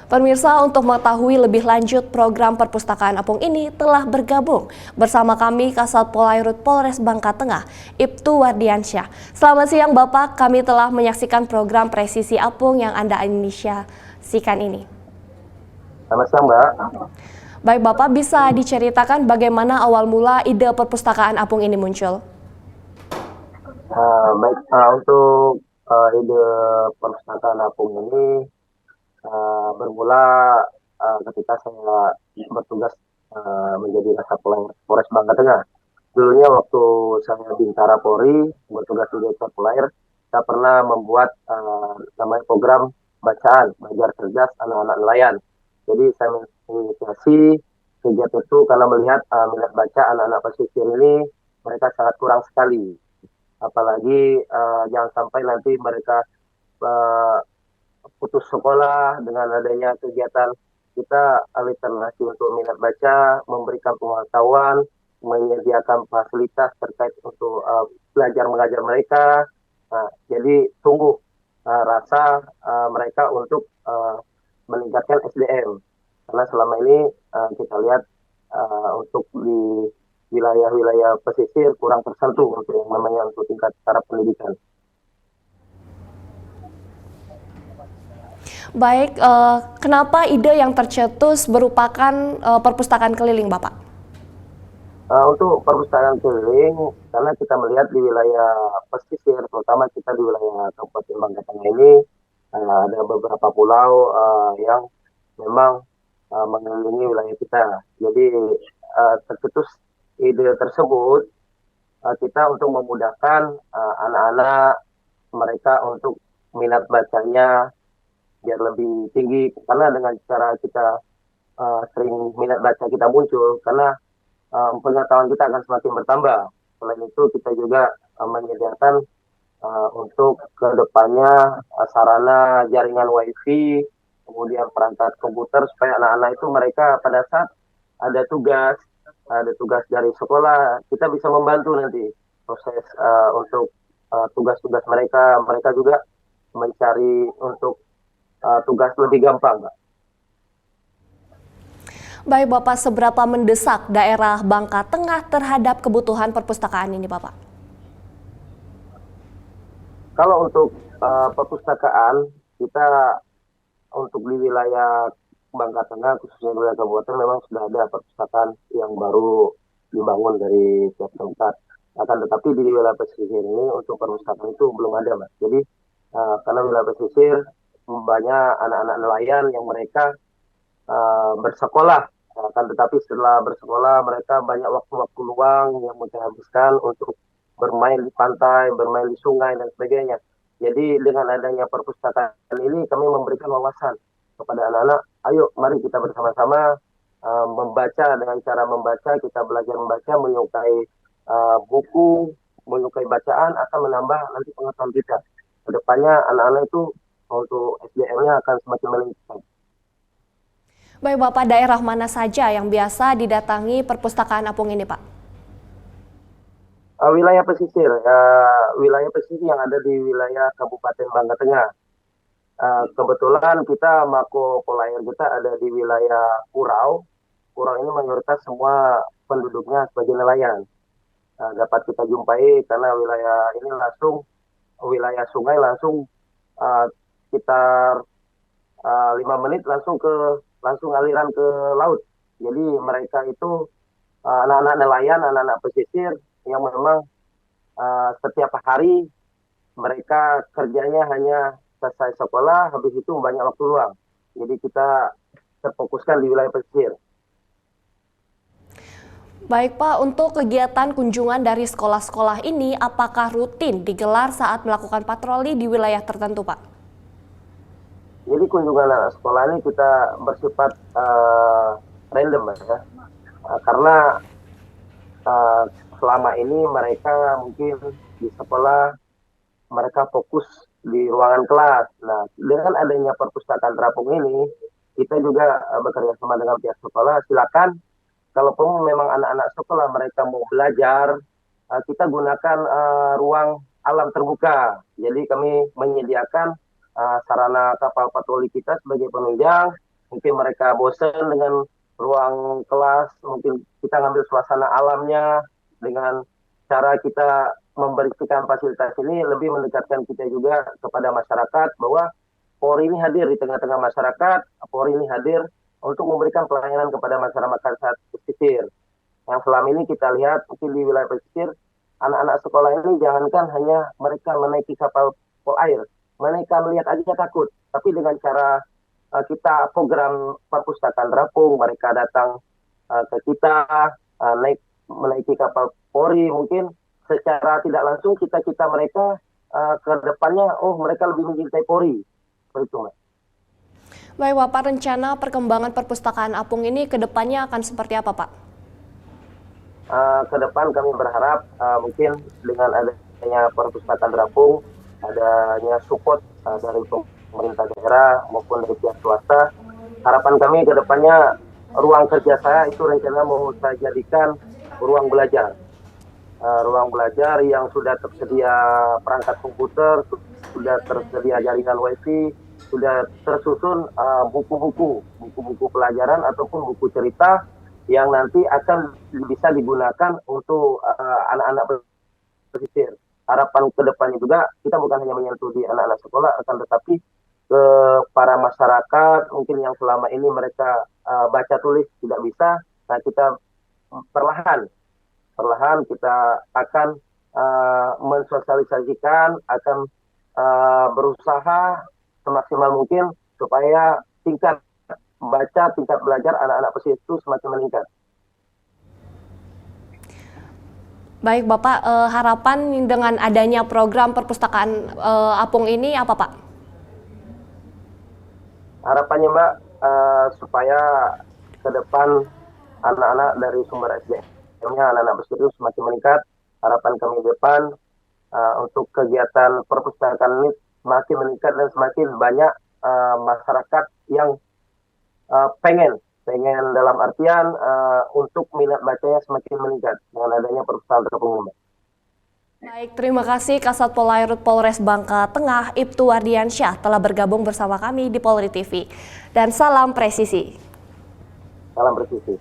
Pemirsa, untuk mengetahui lebih lanjut program perpustakaan apung ini telah bergabung bersama kami Kasat Polairut Polres Bangka Tengah, Ibtu Wardiansyah. Selamat siang Bapak, kami telah menyaksikan program presisi apung yang Anda inisiasikan ini. Selamat siang, Mbak. Baik Bapak, bisa diceritakan bagaimana awal mula ide perpustakaan apung ini muncul? Untuk ide perpustakaan apung ini bermula ketika saya bertugas menjadi Kasat Polres Bangka Tengah. Dulunya waktu saya Bintara Polri bertugas di Desa Polair, saya pernah membuat namanya program bacaan, belajar cerdas anak-anak nelayan. Jadi saya menginisiasi kegiatan itu karena melihat minat baca anak-anak pesisir ini mereka sangat kurang sekali. Apalagi jangan sampai nanti mereka uh, putus sekolah dengan adanya kegiatan kita literasi untuk minat baca, memberikan pengetahuan, menyediakan fasilitas terkait untuk belajar mengajar mereka. Jadi tunggu rasa mereka untuk meningkatkan SDM. Karena selama ini kita lihat untuk di wilayah-wilayah pesisir kurang tersentuh untuk yang namanya untuk tingkat taraf pendidikan. Baik, kenapa ide yang tercetus merupakan perpustakaan keliling Bapak? Untuk perpustakaan keliling, karena kita melihat di wilayah pesisir, terutama kita di wilayah Kabupaten Bangka Tengah ini, ada beberapa pulau yang memang mengelilingi wilayah kita. Jadi tercetus ide tersebut kita untuk memudahkan anak-anak mereka untuk minat bacanya biar lebih tinggi, karena dengan cara kita sering minat baca kita muncul, karena pengetahuan kita akan semakin bertambah. Selain itu kita juga menyediakan untuk kedepannya sarana jaringan wifi, kemudian perangkat komputer supaya anak-anak itu mereka pada saat ada tugas dari sekolah, kita bisa membantu nanti proses untuk tugas-tugas mereka, mereka juga mencari untuk tugas lebih gampang, Mbak. Baik Bapak, seberapa mendesak daerah Bangka Tengah terhadap kebutuhan perpustakaan ini Bapak? Kalau untuk perpustakaan, kita untuk di wilayah Bangka Tengah, khususnya wilayah Kabupaten, memang sudah ada perpustakaan yang baru dibangun dari tiap tempat. Akan tetapi di wilayah pesisir ini untuk perpustakaan itu belum ada, Mas. Jadi karena wilayah pesisir banyak anak-anak nelayan yang mereka bersekolah. Akan tetapi setelah bersekolah mereka banyak waktu-waktu luang yang mereka habiskan untuk bermain di pantai, bermain di sungai dan sebagainya. Jadi dengan adanya perpustakaan ini kami memberikan wawasan kepada anak-anak, ayo mari kita bersama-sama membaca. Dengan cara membaca kita belajar membaca, menyukai buku, menyukai bacaan akan menambah nanti pengetahuan kita. Kedepannya anak-anak itu untuk SDM-nya akan semakin meningkat. Baik Bapak, daerah mana saja yang biasa didatangi perpustakaan apung ini Pak? Wilayah pesisir yang ada di wilayah Kabupaten Bangka Tengah. Kebetulan kita Mako Polair kita ada di wilayah Kurau. Kurau ini mayoritas semua penduduknya sebagai nelayan. Dapat kita jumpai karena wilayah ini langsung wilayah sungai, langsung sekitar 5 menit langsung aliran ke laut. Jadi mereka itu anak-anak nelayan, anak-anak pesisir yang memang setiap hari mereka kerjanya hanya selesai sekolah, habis itu banyak waktu luang. Jadi kita terfokuskan di wilayah pesisir. Baik Pak, untuk kegiatan kunjungan dari sekolah-sekolah ini apakah rutin digelar saat melakukan patroli di wilayah tertentu Pak? Jadi kunjungan anak sekolah ini kita bersifat random ya, karena selama ini mereka mungkin di sekolah mereka fokus di ruangan kelas. Nah, dengan adanya perpustakaan terapung ini, kita juga bekerja sama dengan pihak sekolah. Silakan, kalaupun memang anak-anak sekolah mereka mau belajar, kita gunakan ruang alam terbuka. Jadi kami menyediakan sarana kapal patroli kita sebagai penunjang. mungkin mereka bosan dengan ruang kelas, mungkin kita ngambil suasana alamnya dengan cara kita memberikan fasilitas ini lebih mendekatkan kita juga kepada masyarakat bahwa Polri ini hadir di tengah-tengah masyarakat, Polri ini hadir untuk memberikan pelayanan kepada masyarakat pesisir. Yang selama ini kita lihat mungkin di wilayah pesisir, anak-anak sekolah ini jangankan hanya mereka menaiki kapal pol air, mereka melihat aja takut. Tapi dengan cara kita program perpustakaan terapung, mereka datang ke kita menaiki kapal Polri, mungkin secara tidak langsung kita mereka ke depannya, oh mereka lebih mencintai Polri. Seperti itu, Mas. Baik Bapak, rencana perkembangan perpustakaan apung ini ke depannya akan seperti apa Pak? Ke depan kami berharap mungkin dengan adanya perpustakaan terapung, adanya support dari pemerintah daerah maupun dari pihak swasta, harapan kami ke depannya ruang kerja saya itu rencana mau saya jadikan ruang belajar. Ruang belajar yang sudah tersedia perangkat komputer, sudah tersedia jaringan wifi, sudah tersusun buku-buku pelajaran ataupun buku cerita yang nanti akan bisa digunakan untuk anak-anak pesisir. Harapan ke depannya juga kita bukan hanya menyentuh di anak-anak sekolah, akan tetapi ke para masyarakat mungkin yang selama ini mereka baca tulis tidak bisa. Nah, kita perlahan kita akan mensosialisasikan, akan berusaha semaksimal mungkin supaya tingkat baca, tingkat belajar anak-anak pesisir itu semakin meningkat. Baik Bapak, harapan dengan adanya program perpustakaan apung ini apa Pak? Harapannya Mbak, supaya ke depan anak-anak dari sumber SDM-nya, anak-anak pesisir itu semakin meningkat. Harapan kami ke depan untuk kegiatan perpustakaan ini semakin meningkat dan semakin banyak masyarakat yang pengen dalam artian untuk minat bacanya semakin meningkat dengan adanya perpustakaan terapung. Baik, terima kasih Kasat Polairut Polres Bangka Tengah, Ibtu Wardiansyah telah bergabung bersama kami di Polri TV. Dan salam presisi. Salam presisi.